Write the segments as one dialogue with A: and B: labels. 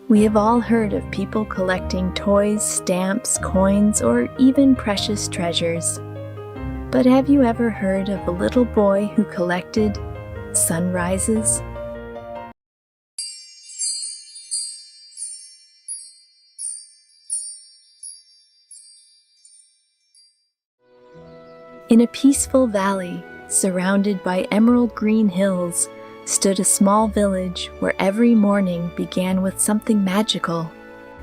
A: We have all heard of people collecting toys, stamps, coins, or even precious treasures. But have you ever heard of a little boy who collected sunrises? In a peaceful valley, surrounded by emerald green hills, stood a small village where every morning began with something magical.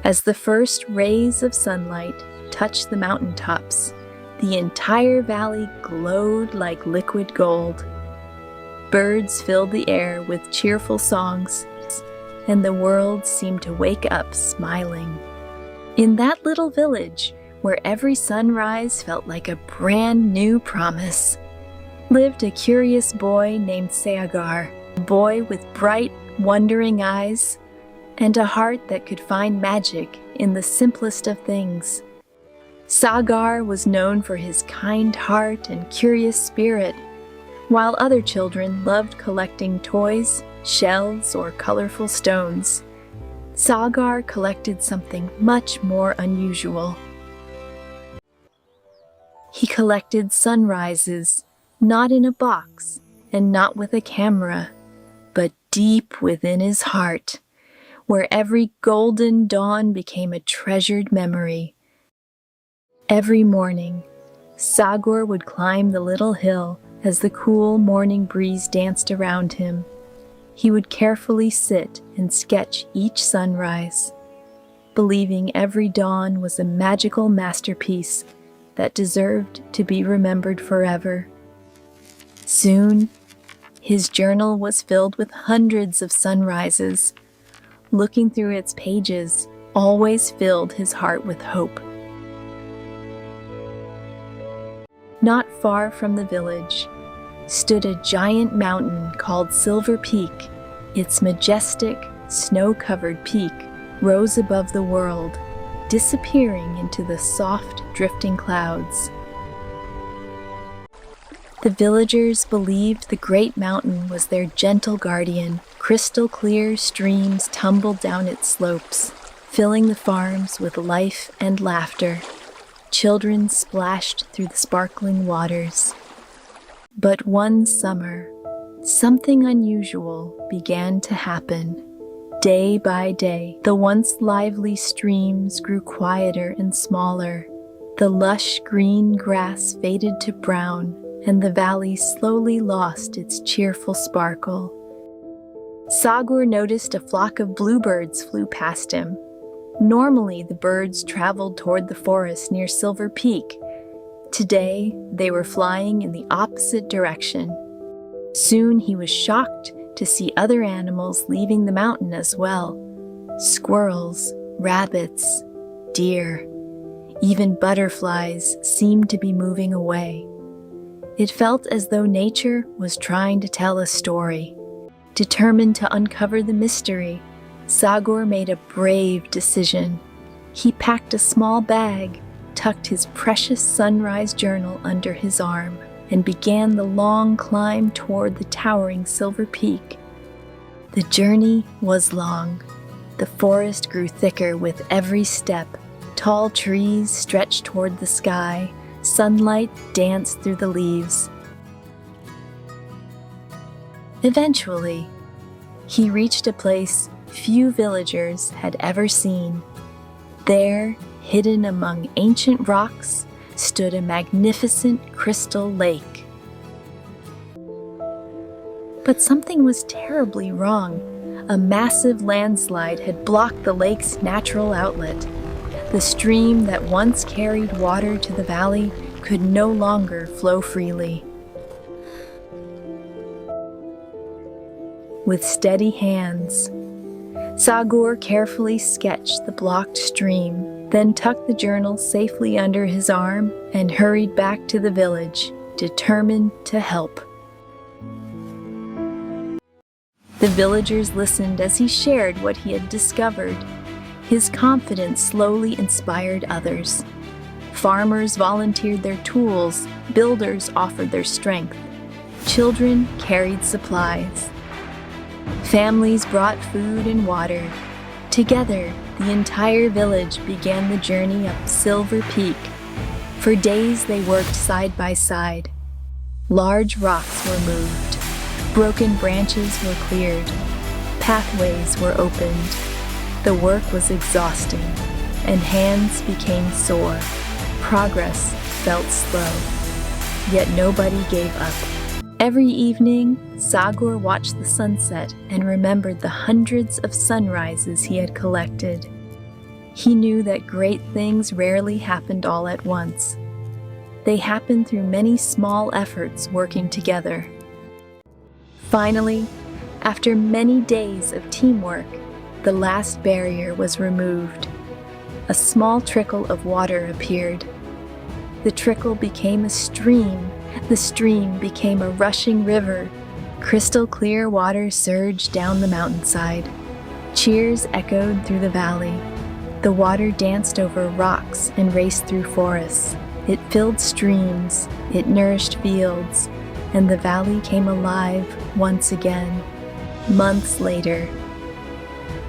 A: As the first rays of sunlight touched the mountaintops, the entire valley glowed like liquid gold. Birds filled the air with cheerful songs, and the world seemed to wake up smiling. In that little village, where every sunrise felt like a brand new promise, lived a curious boy named Sagar, a boy with bright, wondering eyes and a heart that could find magic in the simplest of things. Sagar was known for his kind heart and curious spirit, while other children loved collecting toys, shells, or colorful stones. Sagar collected something much more unusual. He collected sunrises, not in a box and not with a camera, but deep within his heart, where every golden dawn became a treasured memory. Every morning, Sagar would climb the little hill as the cool morning breeze danced around him. He would carefully sit and sketch each sunrise, believing every dawn was a magical masterpiece that deserved to be remembered forever. Soon, his journal was filled with hundreds of sunrises. Looking through its pages always filled his heart with hope. Not far from the village stood a giant mountain called Silver Peak. Its majestic, snow-covered peak rose above the world, disappearing into the soft, drifting clouds. The villagers believed the great mountain was their gentle guardian. Crystal clear streams tumbled down its slopes, filling the farms with life and laughter. Children splashed through the sparkling waters. But one summer, something unusual began to happen. Day by day, the once lively streams grew quieter and smaller. The lush green grass faded to brown, and the valley slowly lost its cheerful sparkle. Sagar noticed a flock of bluebirds flew past him. Normally, the birds traveled toward the forest near Silver Peak. Today, they were flying in the opposite direction. Soon he was shocked to see other animals leaving the mountain as well. Squirrels, rabbits, deer, even butterflies seemed to be moving away. It felt as though nature was trying to tell a story. Determined to uncover the mystery, Sagar made a brave decision. He packed a small bag, tucked his precious sunrise journal under his arm, and began the long climb toward the towering Silver Peak. The journey was long. The forest grew thicker with every step. Tall trees stretched toward the sky. Sunlight danced through the leaves. Eventually, he reached a place few villagers had ever seen. There, hidden among ancient rocks, stood a magnificent crystal lake. But something was terribly wrong. A massive landslide had blocked the lake's natural outlet. The stream that once carried water to the valley could no longer flow freely. With steady hands, Sagar carefully sketched the blocked stream, then tucked the journal safely under his arm and hurried back to the village, determined to help. The villagers listened as he shared what he had discovered. His confidence slowly inspired others. Farmers volunteered their tools, builders offered their strength. Children carried supplies. Families brought food and water. Together, the entire village began the journey up Silver Peak. For days they worked side by side. Large rocks were moved, broken branches were cleared, pathways were opened. The work was exhausting, and hands became sore. Progress felt slow, yet nobody gave up. Every evening, Sagar watched the sunset and remembered the hundreds of sunrises he had collected. He knew that great things rarely happened all at once. They happened through many small efforts working together. Finally, after many days of teamwork, the last barrier was removed. A small trickle of water appeared. The trickle became a stream. The stream became a rushing river. Crystal clear water surged down the mountainside. Cheers echoed through the valley. The water danced over rocks and raced through forests. It filled streams, it nourished fields, and the valley came alive once again. Months later,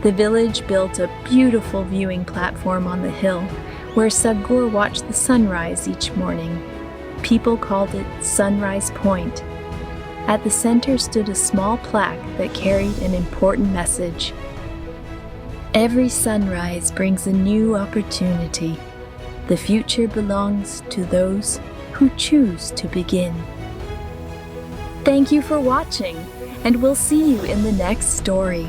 A: the village built a beautiful viewing platform on the hill where Sagar watched the sunrise each morning. People called it Sunrise Point. At the center stood a small plaque that carried an important message. Every sunrise brings a new opportunity. The future belongs to those who choose to begin. Thank you for watching, and we'll see you in the next story.